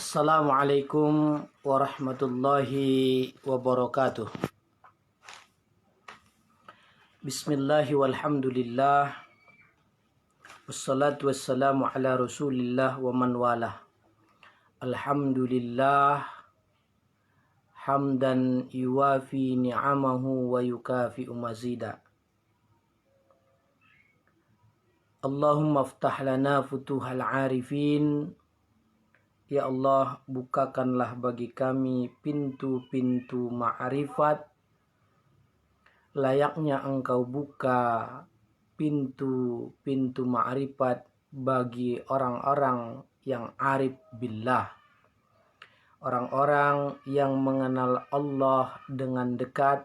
Assalamualaikum warahmatullahi wabarakatuh. Bismillahi walhamdulillah. Wassalatu wassalamu ala rasulillah wa man walah. Alhamdulillah hamdan yuwafi ni'amahu wa yukafi'u mazida. Allahumma aftah lana futuhal arifin. Ya Allah, bukakanlah bagi kami pintu-pintu ma'rifat, layaknya Engkau buka pintu-pintu ma'rifat bagi orang-orang yang arif billah, orang-orang yang mengenal Allah dengan dekat,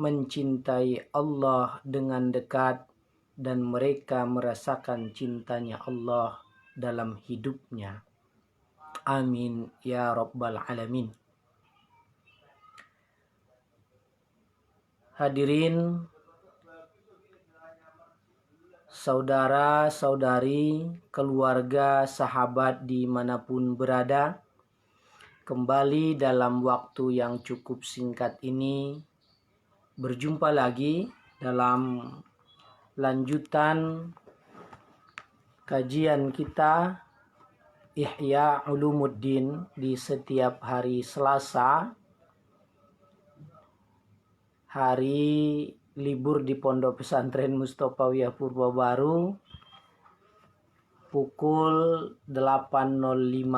mencintai Allah dengan dekat, dan mereka merasakan cintanya Allah dalam hidupnya. Amin ya rabbal alamin. Hadirin, saudara-saudari, keluarga, sahabat dimanapun berada, kembali dalam waktu yang cukup singkat ini berjumpa lagi dalam lanjutan kajian kita Ihya Ulumuddin di setiap hari Selasa, hari libur di Pondok Pesantren Mustofawiyah Purwobaru, pukul 20.05.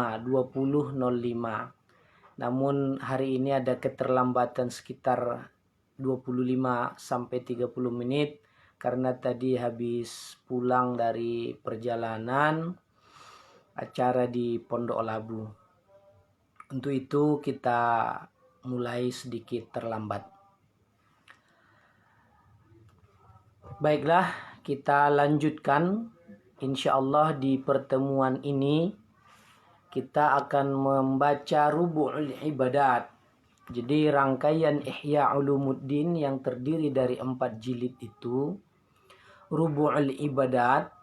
Namun hari ini ada keterlambatan sekitar 25 sampai 30 menit karena tadi habis pulang dari perjalanan acara di Pondok Labu. Untuk itu kita mulai sedikit terlambat. Baiklah, kita lanjutkan. Insya Allah di pertemuan ini kita akan membaca Rubu'ul Ibadat. Jadi rangkaian Ihya Ulumuddin yang terdiri dari 4 jilid itu, Rubu'ul Ibadat,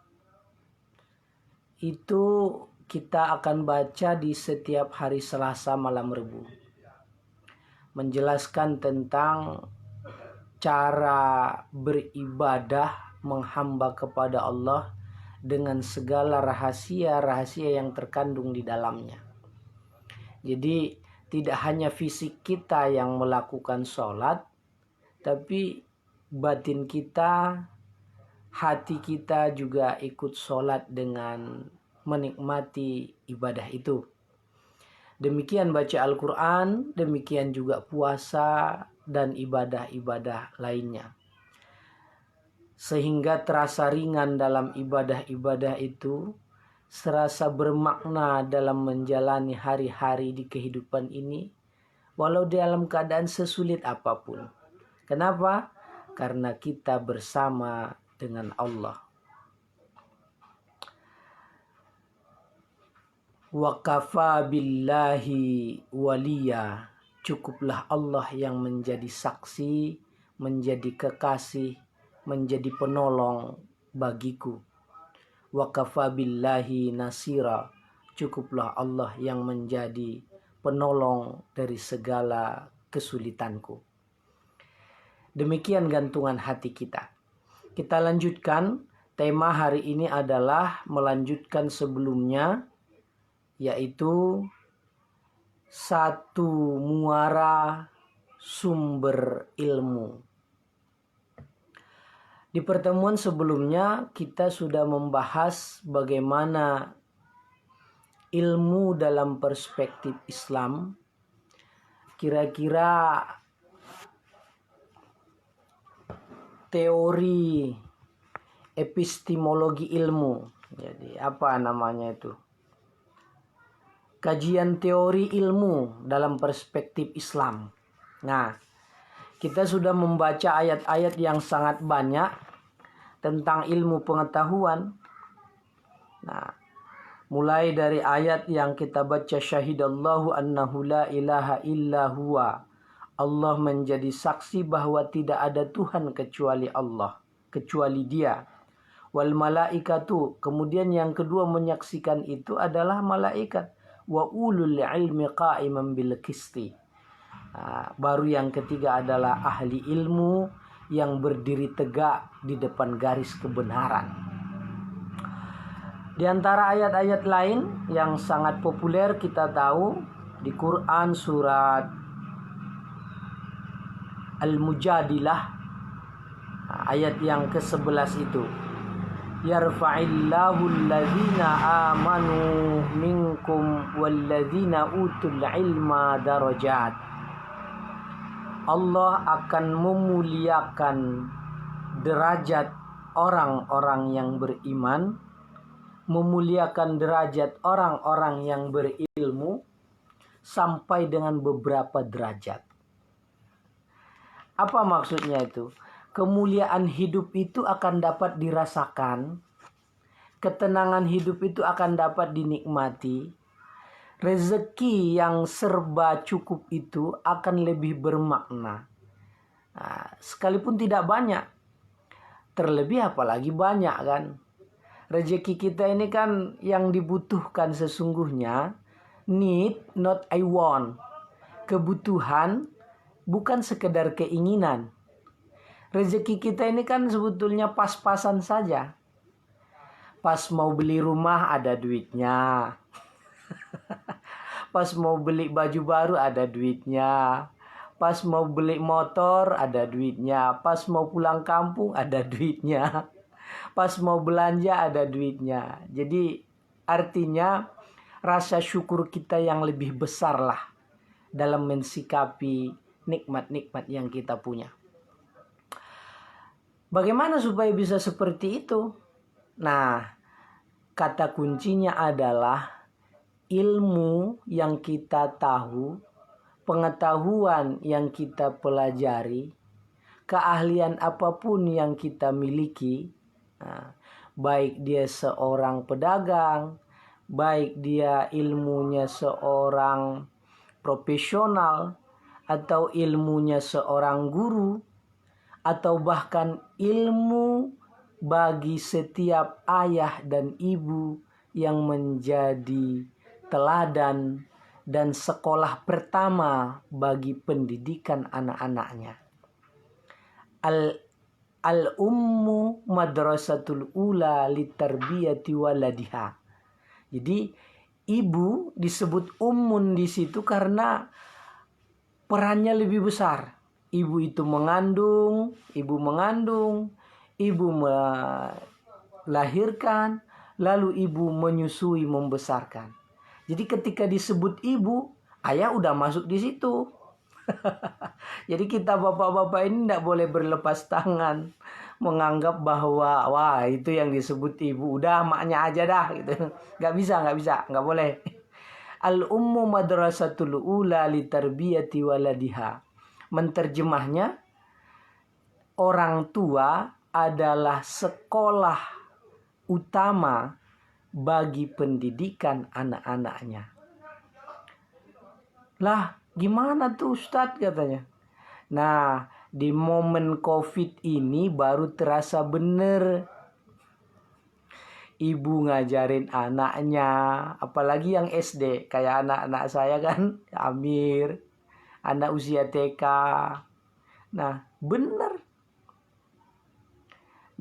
itu kita akan baca di setiap hari Selasa malam Rebu. Menjelaskan tentang cara beribadah, menghamba kepada Allah dengan segala rahasia-rahasia yang terkandung di dalamnya. Jadi tidak hanya fisik kita yang melakukan sholat, tapi batin kita, hati kita juga ikut sholat dengan menikmati ibadah itu. Demikian baca Al-Quran, demikian juga puasa dan ibadah-ibadah lainnya. Sehingga terasa ringan dalam ibadah-ibadah itu, serasa bermakna dalam menjalani hari-hari di kehidupan ini, walau dalam keadaan sesulit apapun. Kenapa? Karena kita bersama dengan Allah. Wa kafa billahi waliya. Cukuplah Allah yang menjadi saksi, menjadi kekasih, menjadi penolong bagiku. Wa kafa billahi nasira. Cukuplah Allah yang menjadi penolong dari segala kesulitanku. Demikian gantungan hati kita. Kita lanjutkan, tema hari ini adalah melanjutkan sebelumnya, yaitu satu muara sumber ilmu. Di pertemuan sebelumnya kita sudah membahas bagaimana ilmu dalam perspektif Islam, kira-kira teori epistemologi ilmu. Jadi apa namanya itu? Kajian teori ilmu dalam perspektif Islam. Nah, kita sudah membaca ayat-ayat yang sangat banyak tentang ilmu pengetahuan. Nah, mulai dari ayat yang kita baca, syahidallahu annahu la ilaha illa huwa. Allah menjadi saksi bahwa tidak ada Tuhan kecuali Allah, kecuali Dia. Wal malaikatu, kemudian yang kedua menyaksikan itu adalah malaikat. wa ulul ilmi qa'iman bil qisti. Baru yang ketiga adalah ahli ilmu yang berdiri tegak di depan garis kebenaran. Di antara ayat-ayat lain yang sangat populer kita tahu di Quran surat Al-Mujadilah ayat yang ke-11 itu. Yarfa'illahu alladhina amanu minkum walladhina utul ilma darajat. Allah akan memuliakan derajat orang-orang yang beriman, memuliakan derajat orang-orang yang berilmu sampai dengan beberapa derajat. Apa maksudnya itu? Kemuliaan hidup itu akan dapat dirasakan, ketenangan hidup itu akan dapat dinikmati, rezeki yang serba cukup itu akan lebih bermakna. Sekalipun tidak banyak, terlebih apalagi banyak kan. Rezeki kita ini kan yang dibutuhkan sesungguhnya need not I want. Kebutuhan bukan sekedar keinginan. Rezeki kita ini kan sebetulnya pas-pasan saja. Pas mau beli rumah ada duitnya. Pas mau beli baju baru ada duitnya. Pas mau beli motor ada duitnya. Pas mau pulang kampung ada duitnya. Pas mau belanja ada duitnya. Jadi artinya rasa syukur kita yang lebih besar lah dalam mensikapi nikmat-nikmat yang kita punya. Bagaimana supaya bisa seperti itu? Nah, kata kuncinya adalah ilmu yang kita tahu, pengetahuan yang kita pelajari, keahlian apapun yang kita miliki, baik dia seorang pedagang, baik dia ilmunya seorang profesional, atau ilmunya seorang guru, atau bahkan ilmu bagi setiap ayah dan ibu yang menjadi teladan dan sekolah pertama bagi pendidikan anak-anaknya. Al-ummu madrasatul ula litarbiyati waladiha. Jadi ibu disebut ummun di situ karena perannya lebih besar. Ibu itu mengandung, ibu melahirkan, lalu ibu menyusui, membesarkan. Jadi ketika disebut ibu, ayah udah masuk di situ. Jadi kita bapak-bapak ini tidak boleh berlepas tangan menganggap bahwa wah itu yang disebut ibu, udah maknya aja dah gitu. Nggak bisa, nggak boleh. Al-ummu madrasatul ula litarbiyati waladiha. Menterjemahnya, orang tua adalah sekolah utama bagi pendidikan anak-anaknya. Lah, gimana tuh Ustadz katanya? Nah, di momen COVID ini baru terasa bener. Ibu ngajarin anaknya, apalagi yang SD, kayak anak-anak saya kan, Amir, anak usia TK. Nah, benar.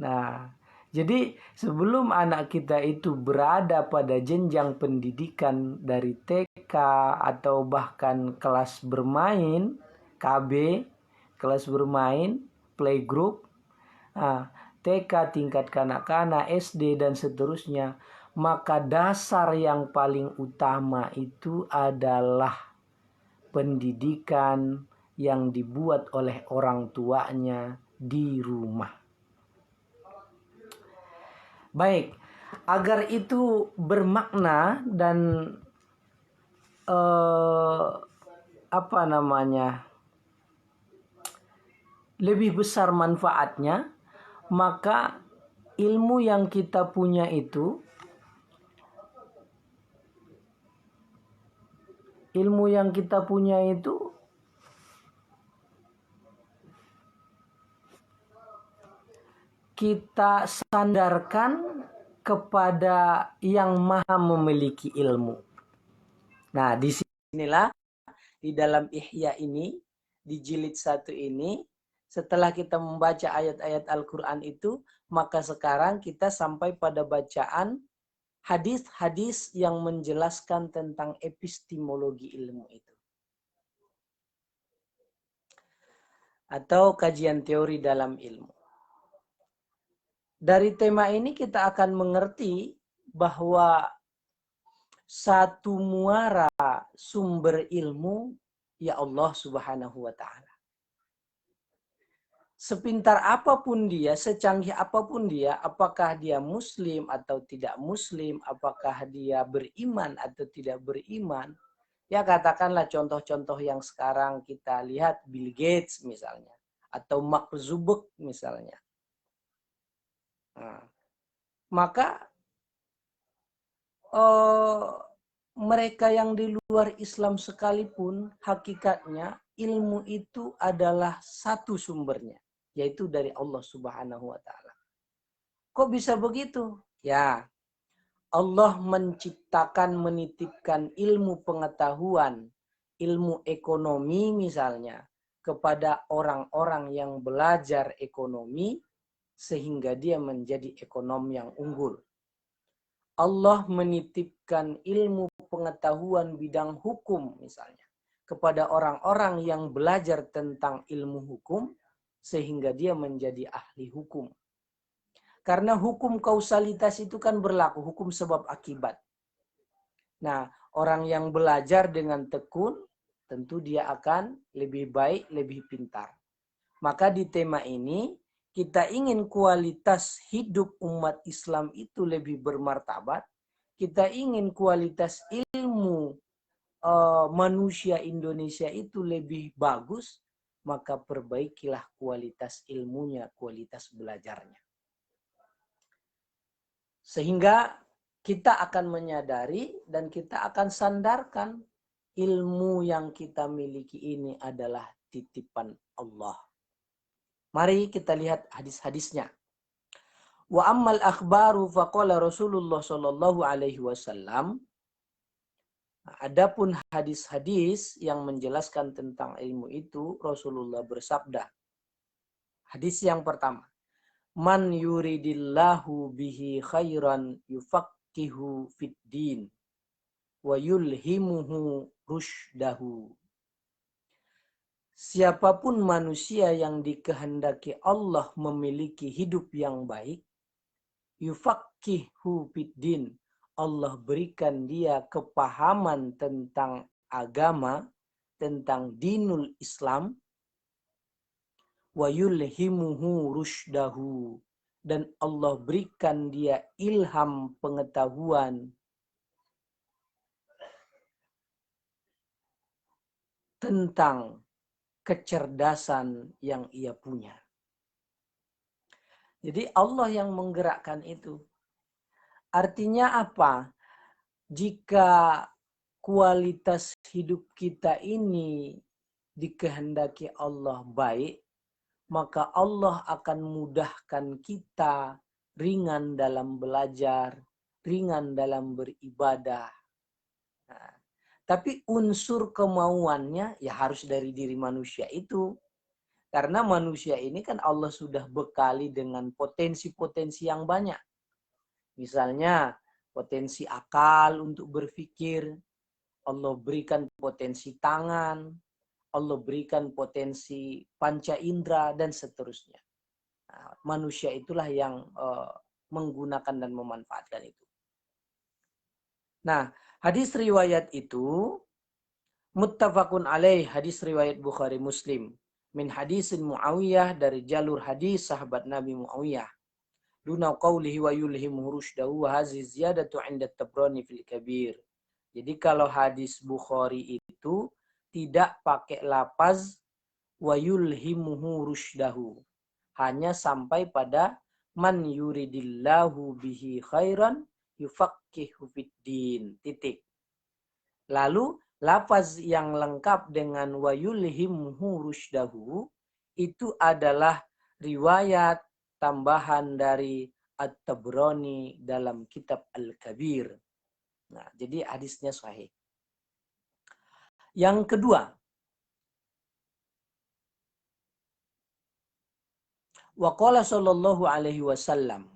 Nah, jadi sebelum anak kita itu berada pada jenjang pendidikan dari TK atau bahkan kelas bermain, KB, kelas bermain, playgroup, TK, tingkat kanak-kanak, SD, dan seterusnya, maka dasar yang paling utama itu adalah pendidikan yang dibuat oleh orang tuanya di rumah. Baik, agar itu bermakna dan lebih besar manfaatnya, maka ilmu yang kita punya itu kita sandarkan kepada yang maha memiliki ilmu. Nah, di sinilah di dalam Ihya ini, di jilid 1 ini, setelah kita membaca ayat-ayat Al-Quran itu, maka sekarang kita sampai pada bacaan hadis-hadis yang menjelaskan tentang epistemologi ilmu itu. Atau kajian teori dalam ilmu. Dari tema ini kita akan mengerti bahwa satu muara sumber ilmu ya Allah Subhanahu wa taala. Sepintar apapun dia, secanggih apapun dia, apakah dia muslim atau tidak muslim, apakah dia beriman atau tidak beriman, ya katakanlah contoh-contoh yang sekarang kita lihat Bill Gates misalnya, atau Mark Zuckerberg misalnya. Nah, maka mereka yang di luar Islam sekalipun, hakikatnya ilmu itu adalah satu sumbernya, yaitu dari Allah Subhanahu wa taala. Kok bisa begitu? Ya, Allah menciptakan, menitipkan ilmu pengetahuan, ilmu ekonomi misalnya, kepada orang-orang yang belajar ekonomi, sehingga dia menjadi ekonom yang unggul. Allah menitipkan ilmu pengetahuan bidang hukum misalnya, kepada orang-orang yang belajar tentang ilmu hukum, sehingga dia menjadi ahli hukum. Karena hukum kausalitas itu kan berlaku, hukum sebab akibat. Nah, orang yang belajar dengan tekun, tentu dia akan lebih baik, lebih pintar. Maka di tema ini, kita ingin kualitas hidup umat Islam itu lebih bermartabat. Kita ingin kualitas ilmu manusia Indonesia itu lebih bagus, maka perbaikilah kualitas ilmunya, kualitas belajarnya. Sehingga kita akan menyadari dan kita akan sandarkan ilmu yang kita miliki ini adalah titipan Allah. Mari kita lihat hadis-hadisnya. Wa ammal akhbaru faqala Rasulullah sallallahu alaihi wasallam. Adapun hadis-hadis yang menjelaskan tentang ilmu itu, Rasulullah bersabda. Hadis yang pertama. Man yuridillahu bihi khairan yufaqqihu fid din wa yulhimuhu rushdahu. Siapapun manusia yang dikehendaki Allah memiliki hidup yang baik, yufaqqihu fid din, Allah berikan dia kepahaman tentang agama, tentang dinul Islam, wa yulhimuhu rushdahu, dan Allah berikan dia ilham pengetahuan tentang kecerdasan yang ia punya. Jadi Allah yang menggerakkan itu. Artinya apa? Jika kualitas hidup kita ini dikehendaki Allah baik, maka Allah akan mudahkan kita ringan dalam belajar, ringan dalam beribadah. Nah, tapi unsur kemauannya ya harus dari diri manusia itu. Karena manusia ini kan Allah sudah bekali dengan potensi-potensi yang banyak. Misalnya potensi akal untuk berpikir, Allah berikan potensi tangan, Allah berikan potensi panca indera, dan seterusnya. Nah, manusia itulah yang menggunakan dan memanfaatkan itu. Nah, hadis riwayat itu muttafaqun alaih, hadis riwayat Bukhari Muslim. Min hadisin Muawiyah, dari jalur hadis sahabat Nabi Muawiyah. Duna qawlihi wa yulhimuhu rushdahu wa hazi ziyadatu 'inda Tabrani fil Kabir. Jadi kalau hadis Bukhari itu tidak pakai lafaz wa yulhimuhu rushdahu. Hanya sampai pada man yuridillahu bihi khairan yufaqqihu fiddin. Titik. Lalu lafaz yang lengkap dengan wa yulhimuhu rushdahu itu adalah riwayat tambahan dari At-Tabrani dalam kitab Al-Kabir. Nah, jadi hadisnya sahih. Yang kedua, waqala sallallahu alaihi wasallam,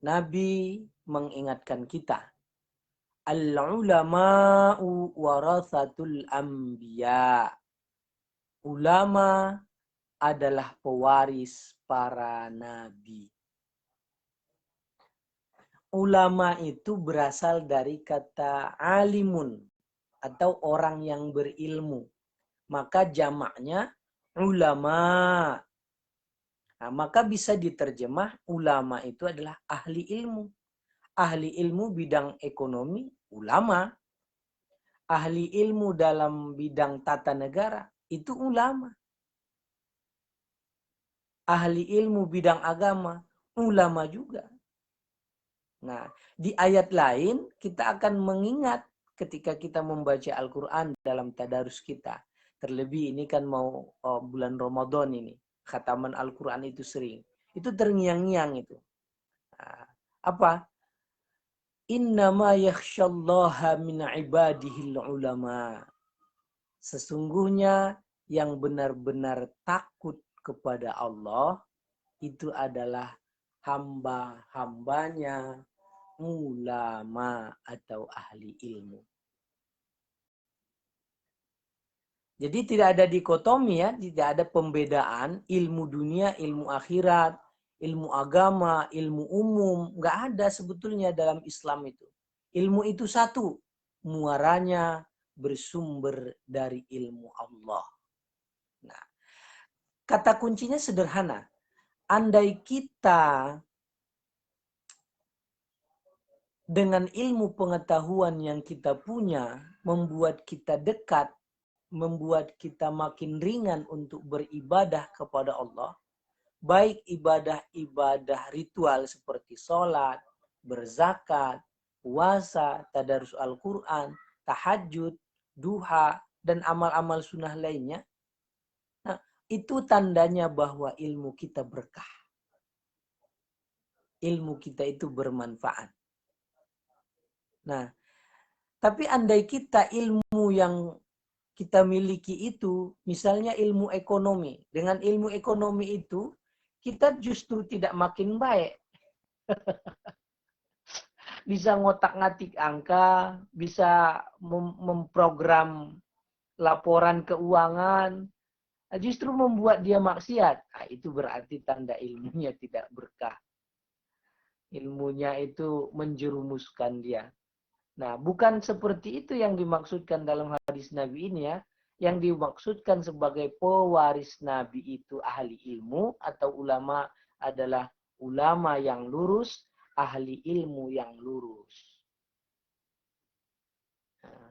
Nabi mengingatkan kita, al-ulama'u warathatul anbiya. Ulama adalah pewaris para nabi. Ulama itu berasal dari kata alimun atau orang yang berilmu. Maka jamaknya ulama. Nah, maka bisa diterjemah ulama itu adalah ahli ilmu. Ahli ilmu bidang ekonomi, ulama. Ahli ilmu dalam bidang tata negara, itu ulama. Ahli ilmu bidang agama, ulama juga. Nah, di ayat lain kita akan mengingat ketika kita membaca Al-Quran dalam tadarus kita. Terlebih ini kan mau bulan Ramadan ini. Khataman Al-Quran itu sering. Itu terngiang-ngiang itu. Nah, apa? Innama yakhsyallaha min ibadihil ulama. Sesungguhnya yang benar-benar takut kepada Allah itu adalah hamba-hambanya ulama atau ahli ilmu. Jadi tidak ada dikotomi ya, tidak ada pembedaan ilmu dunia, ilmu akhirat, ilmu agama, ilmu umum, nggak ada sebetulnya dalam Islam itu. Ilmu itu satu, muaranya bersumber dari ilmu Allah. Nah, kata kuncinya sederhana. Andai kita dengan ilmu pengetahuan yang kita punya membuat kita dekat, membuat kita makin ringan untuk beribadah kepada Allah, baik ibadah-ibadah ritual seperti sholat, berzakat, puasa, tadarus Al-Quran, tahajud, duha, dan amal-amal sunnah lainnya. Nah, itu tandanya bahwa ilmu kita berkah. Ilmu kita itu bermanfaat. Nah, tapi andai kita ilmu yang kita miliki itu, misalnya ilmu ekonomi. Dengan ilmu ekonomi itu, kita justru tidak makin baik. Bisa ngotak-ngatik angka, bisa memprogram laporan keuangan, justru membuat dia maksiat. Nah, itu berarti tanda ilmunya tidak berkah. Ilmunya itu menjerumuskan dia. Nah, bukan seperti itu yang dimaksudkan dalam hadis Nabi ini ya. Yang dimaksudkan sebagai pewaris Nabi itu ahli ilmu atau ulama adalah ulama yang lurus, ahli ilmu yang lurus. Nah,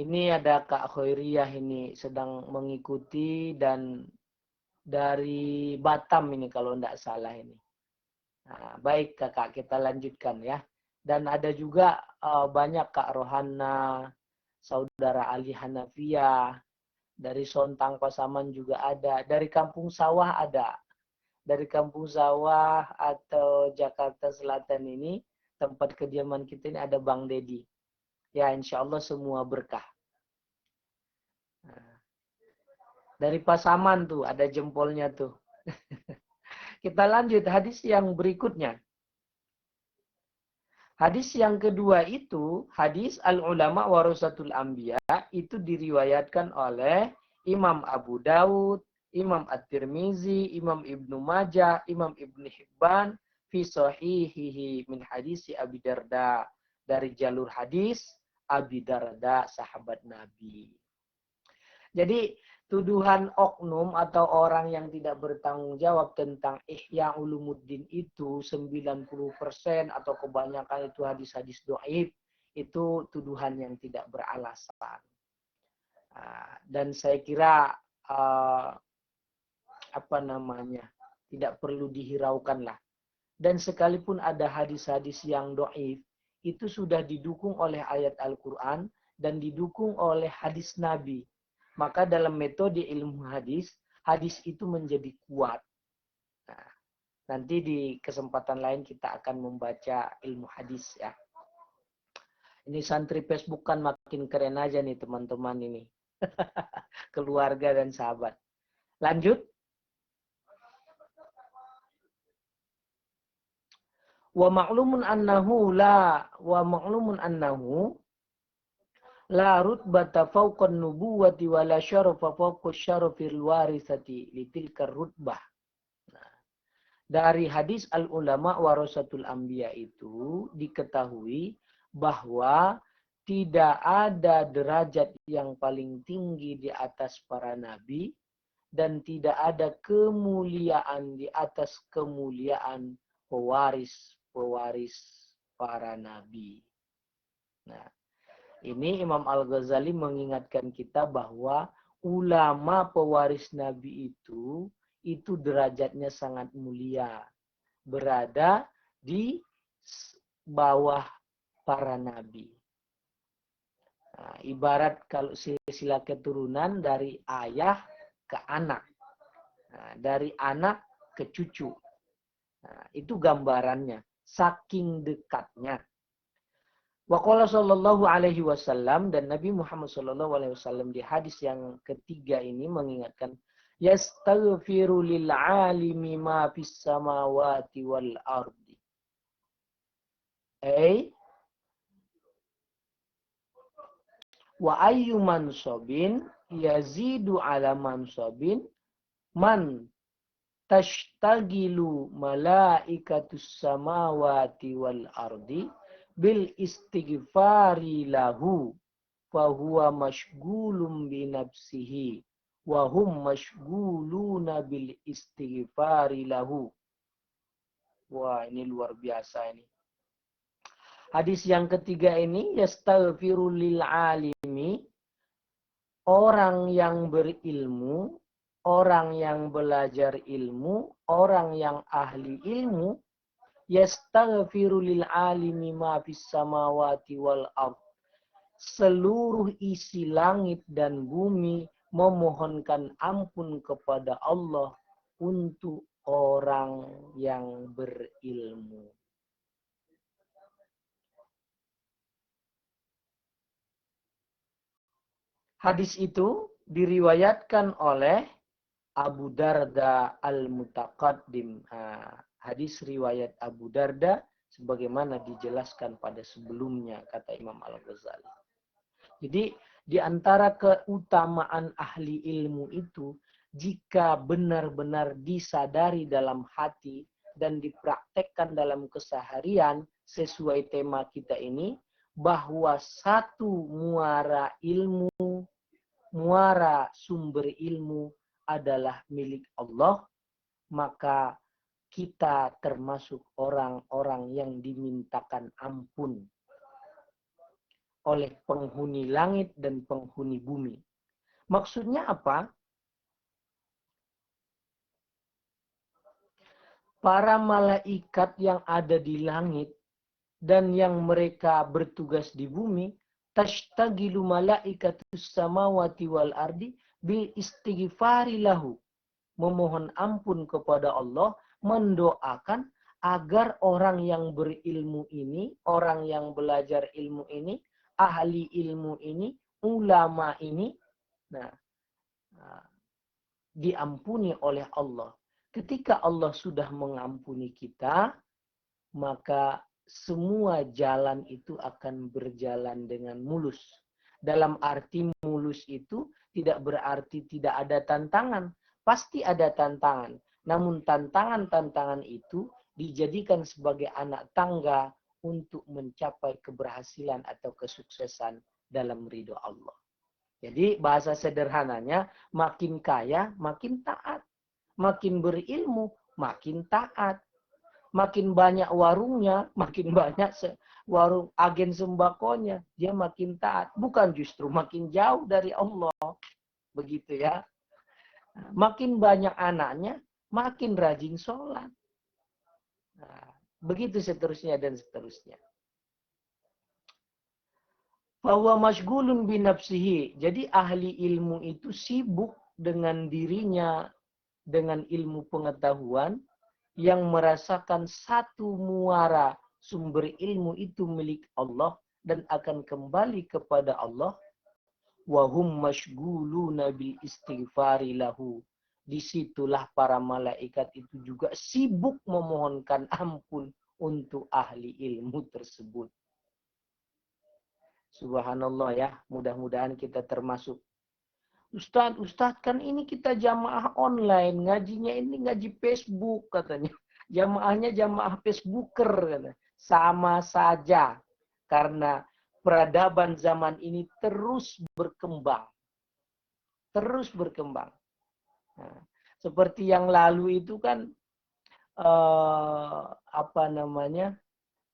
ini ada Kak Khairiyah ini sedang mengikuti dan dari Batam ini kalau tidak salah ini. Nah, baik Kakak, kita lanjutkan ya. Dan ada juga banyak Kak Rohana, Saudara Ali Hanafiyah, dari Sontang Pasaman juga ada, dari Kampung Sawah ada. Dari Kampung Sawah atau Jakarta Selatan ini, tempat kediaman kita ini ada Bang Dedi. Ya insya Allah semua berkah. Nah, dari Pasaman tuh, ada jempolnya tuh. Kita lanjut hadis yang berikutnya. Hadis yang kedua itu, hadis al-ulama warasatul anbiya, itu diriwayatkan oleh Imam Abu Dawud, Imam At-Tirmizi, Imam Ibnu Majah, Imam Ibnu Hibban, fi sahihihi min hadis Abi Darda. Dari jalur hadis Abi Darda, sahabat Nabi. Jadi tuduhan oknum atau orang yang tidak bertanggung jawab tentang Ihya Ulumuddin itu 90% atau kebanyakan itu hadis-hadis dhaif, itu tuduhan yang tidak beralasan. Dan saya kira tidak perlu dihiraukan lah. Dan sekalipun ada hadis-hadis yang dhaif, itu sudah didukung oleh ayat Al-Quran dan didukung oleh hadis Nabi. Maka dalam metode ilmu hadis, hadis itu menjadi kuat. Nah, nanti di kesempatan lain kita akan membaca ilmu hadis ya. Ini santri Facebook kan makin keren aja nih teman-teman ini. Keluarga dan sahabat. Lanjut. Wa ma'lumun annahu la rutbata fawqan nubuwati wa la syarafa fawqa syarafil warisati litilkar rutbah. Nah, dari hadis al-ulama warasatul anbiya itu diketahui bahwa tidak ada derajat yang paling tinggi di atas para nabi dan tidak ada kemuliaan di atas kemuliaan pewaris-pewaris para nabi. Nah, ini Imam Al-Ghazali mengingatkan kita bahwa ulama pewaris nabi itu derajatnya sangat mulia, berada di bawah para nabi. Nah, ibarat kalau silsilah keturunan dari ayah ke anak. Nah, dari anak ke cucu. Nah, itu gambarannya. Saking dekatnya. Wa qala sallallahu alaihi wasallam, dan Nabi Muhammad sallallahu alaihi wasallam di hadis yang ketiga ini mengingatkan, yastaghfiru lil alimi ma fis samawati wal ardi. Wa ayyu mansabin yazidu ala mansabin man tashtagilu malaikatus samawati wal ardi bil istighfari lahu fahuwa mashgulun bi nafsihi wa hum mashguluna bil istighfari lahu. Wah, ini luar biasa ini. Hadis yang ketiga ini, yastaghfiru lil alimi, orang yang berilmu, orang yang belajar ilmu, orang yang ahli ilmu, yastaghfiru lil alimi ma fis samawati wal ard. Seluruh isi langit dan bumi memohonkan ampun kepada Allah untuk orang yang berilmu. Hadis itu diriwayatkan oleh Abu Darda Al-Mutaqaddim. Hadis riwayat Abu Darda sebagaimana dijelaskan pada sebelumnya, kata Imam Al-Ghazali. Jadi di antara keutamaan ahli ilmu itu, jika benar-benar disadari dalam hati dan dipraktekkan dalam keseharian sesuai tema kita ini, bahwa satu muara ilmu, muara sumber ilmu adalah milik Allah, maka kita termasuk orang-orang yang dimintakan ampun oleh penghuni langit dan penghuni bumi. Maksudnya apa? Para malaikat yang ada di langit dan yang mereka bertugas di bumi, tashtagilu malaikatus samawati wal ardi bil istighfari lahu. Memohon ampun kepada Allah, mendoakan agar orang yang berilmu ini, orang yang belajar ilmu ini, ahli ilmu ini, ulama ini, diampuni oleh Allah. Ketika Allah sudah mengampuni kita, maka semua jalan itu akan berjalan dengan mulus. Dalam arti mulus itu tidak berarti tidak ada tantangan. Pasti ada tantangan. Namun tantangan-tantangan itu dijadikan sebagai anak tangga untuk mencapai keberhasilan atau kesuksesan dalam ridho Allah. Jadi bahasa sederhananya, makin kaya, makin taat. Makin berilmu, makin taat. Makin banyak warungnya, makin banyak warung agen sembakonya, dia makin taat. Bukan justru makin jauh dari Allah. Begitu ya. Makin banyak anaknya, makin rajin sholat. Nah, begitu seterusnya dan seterusnya. Bahwa masgulun binafsihi. Jadi ahli ilmu itu sibuk dengan dirinya, dengan ilmu pengetahuan, yang merasakan satu muara sumber ilmu itu milik Allah, dan akan kembali kepada Allah. Wahum mashguluna bil istighfari lahu. Disitulah para malaikat itu juga sibuk memohonkan ampun untuk ahli ilmu tersebut. Subhanallah ya, mudah-mudahan kita termasuk. Ustadz kan ini kita jamaah online, ngajinya ini ngaji Facebook katanya. Jamaahnya jamaah Facebooker katanya. Sama saja, karena peradaban zaman ini terus berkembang. Terus berkembang. Nah, seperti yang lalu itu kan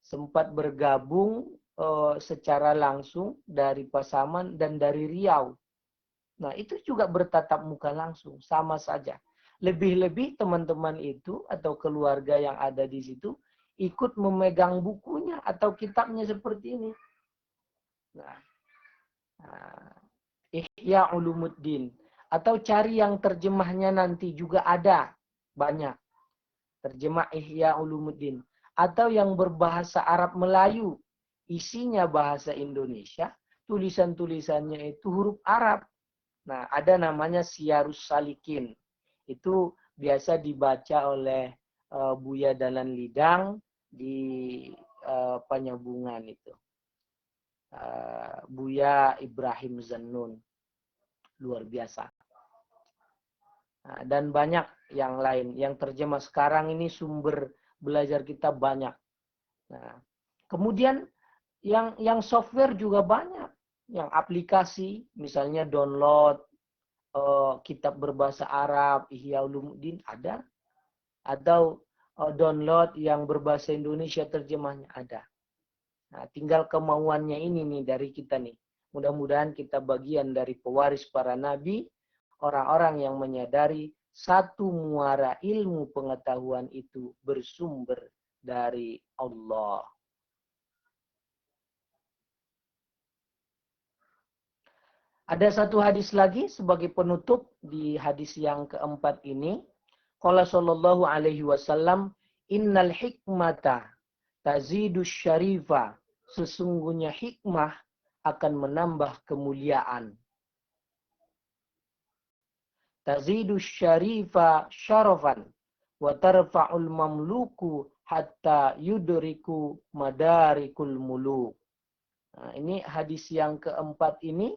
sempat bergabung secara langsung dari Pasaman dan dari Riau. Nah, itu juga bertatap muka langsung, sama saja. Lebih-lebih teman-teman itu atau keluarga yang ada di situ ikut memegang bukunya atau kitabnya seperti ini. Nah, Ihya Ulumuddin. Atau cari yang terjemahnya nanti juga ada. Banyak. Terjemah Ihya Ulumuddin. Atau yang berbahasa Arab Melayu. Isinya bahasa Indonesia. Tulisan-tulisannya itu huruf Arab. Nah, ada namanya Siyarus Salikin. Itu biasa dibaca oleh Buya Dalan Lidang di Penyambungan itu. Buya Ibrahim Zannun. Luar biasa. Nah, dan banyak yang lain. Yang terjemah sekarang ini sumber belajar kita banyak. Nah, kemudian yang software juga banyak. Yang aplikasi, misalnya download kitab berbahasa Arab, Ihya Ulumuddin ada. Atau download yang berbahasa Indonesia terjemahnya ada. Nah, tinggal kemauannya ini nih dari kita nih. Mudah-mudahan kita bagian dari pewaris para nabi, orang-orang yang menyadari satu muara ilmu pengetahuan itu bersumber dari Allah. Ada satu hadis lagi sebagai penutup di hadis yang keempat ini. Qala sallallahu alaihi wasallam, innal hikmata tazidus syarifa. Sesungguhnya hikmah akan menambah kemuliaan. Tazidus syarifa syarafan wa tarfa'ul mamluku hatta yudriku madarikul muluk. Nah, ini hadis yang keempat ini.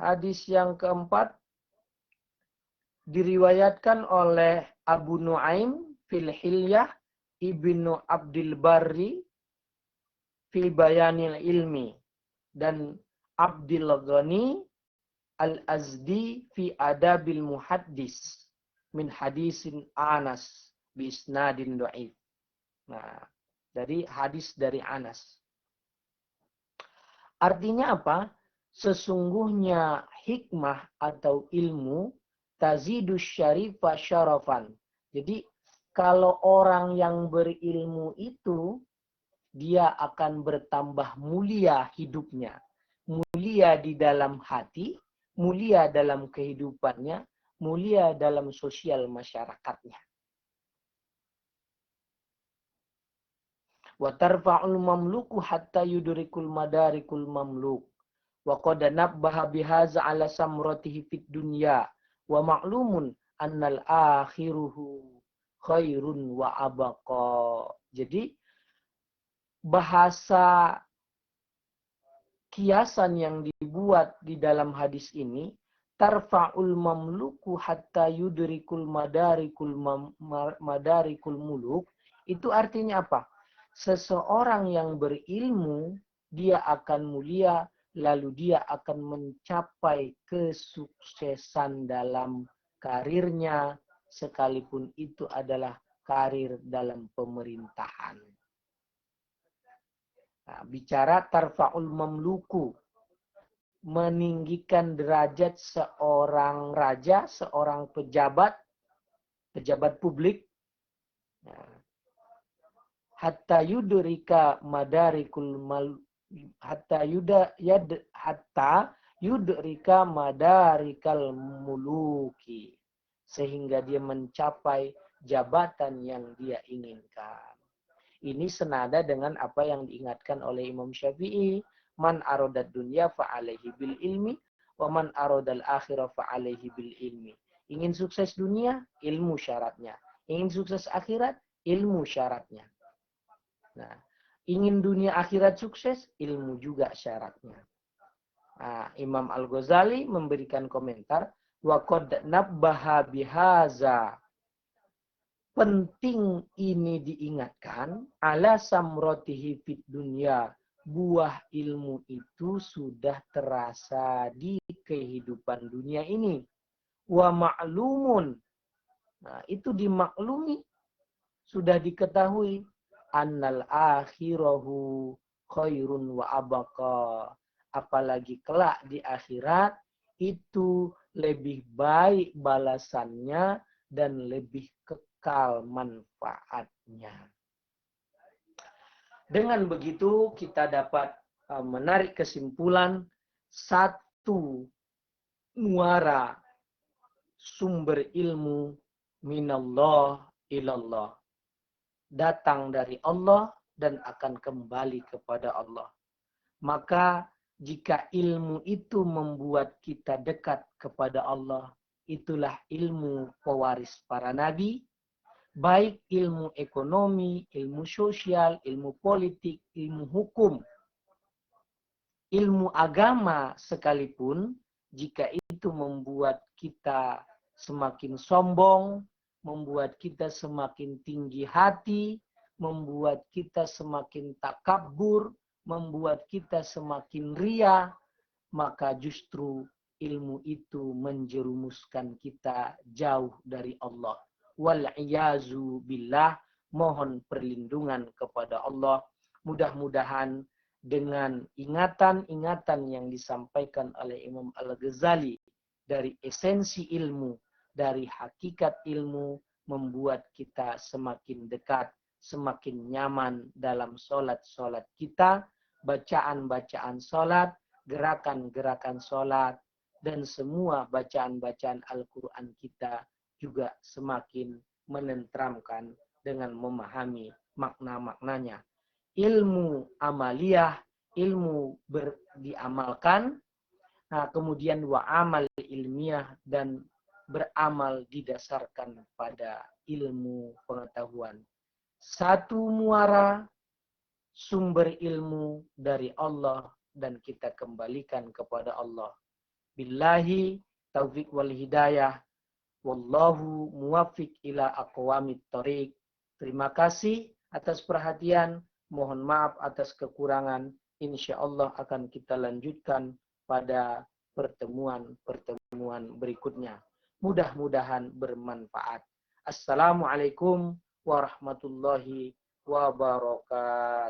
Hadis yang keempat diriwayatkan oleh Abu Nuaim fil Hilyah, Ibnu Abdul Barri fil Bayanil Ilmi, dan Abdul Ghani Al-Azdi fi Adabil Muhaddis min hadisin Anas bi isnadin dhaif. Nah, dari hadis dari Anas. Artinya apa? Sesungguhnya hikmah atau ilmu tazidus syarifa syarafan. Jadi kalau orang yang berilmu itu dia akan bertambah mulia hidupnya. Mulia di dalam hati, mulia dalam kehidupannya, mulia dalam sosial masyarakatnya. Wa tarfa'ul mamluku hatta yudrikul madarikul mamluk. Wa qad nabbaha bihaza ala samratihi fid dunya wa ma'lumun annal akhiruhu khairun wa abaqa. Jadi bahasa kiasan yang dibuat di dalam hadis ini, tarfa'ul mamluku hatta yudrikul madarikul muluk, itu artinya apa? Seseorang yang berilmu, dia akan mulia, lalu dia akan mencapai kesuksesan dalam karirnya, sekalipun itu adalah karir dalam pemerintahan. Nah, bicara tarfa'ul mamluku, meninggikan derajat seorang raja, seorang pejabat publik. Nah, hatta yudrika madarikul yudrika madarikal muluki, sehingga dia mencapai jabatan yang dia inginkan. Ini senada dengan apa yang diingatkan oleh Imam Syafi'i. Man aradad dunya fa'alaihi bil ilmi, wa man aradal akhirah fa'alaihi bil ilmi. Ingin sukses dunia, ilmu syaratnya. Ingin sukses akhirat, ilmu syaratnya. Nah, ingin dunia akhirat sukses, ilmu juga syaratnya. Nah, Imam Al-Ghazali memberikan komentar, wa qad nabbaha bihaza. Penting ini diingatkan, ala samrotihi fid dunya. Buah ilmu itu sudah terasa di kehidupan dunia ini. Wa ma'lumun. Nah, itu dimaklumi, sudah diketahui. Annal akhirahu khairun wa abaka. Apalagi kelak di akhirat itu lebih baik balasannya dan lebih kekal manfaatnya. Dengan begitu kita dapat menarik kesimpulan, satu muara sumber ilmu minallah ilallah. Datang dari Allah dan akan kembali kepada Allah. Maka jika ilmu itu membuat kita dekat kepada Allah, itulah ilmu pewaris para nabi, baik ilmu ekonomi, ilmu sosial, ilmu politik, ilmu hukum, ilmu agama sekalipun, jika itu membuat kita semakin sombong, membuat kita semakin tinggi hati, membuat kita semakin takabur, membuat kita semakin ria, maka justru ilmu itu menjerumuskan kita jauh dari Allah. Wal-iyazu billah, mohon perlindungan kepada Allah. Mudah-mudahan dengan ingatan-ingatan yang disampaikan oleh Imam Al-Ghazali dari esensi ilmu, dari hakikat ilmu, membuat kita semakin dekat, semakin nyaman dalam sholat-sholat kita, bacaan-bacaan sholat, gerakan-gerakan sholat, dan semua bacaan-bacaan Al-Quran kita juga semakin menenteramkan dengan memahami makna-maknanya. Ilmu amaliyah, ilmu diamalkan, nah, kemudian wa amal ilmiah, dan beramal didasarkan pada ilmu pengetahuan. Satu muara sumber ilmu dari Allah dan kita kembalikan kepada Allah. Billahi taufiq wal hidayah. Wallahu muwaffiq ila aqwamit thoriq. Terima kasih atas perhatian. Mohon maaf atas kekurangan. Insya Allah akan kita lanjutkan pada pertemuan-pertemuan berikutnya. Mudah-mudahan bermanfaat. Assalamualaikum warahmatullahi wabarakatuh.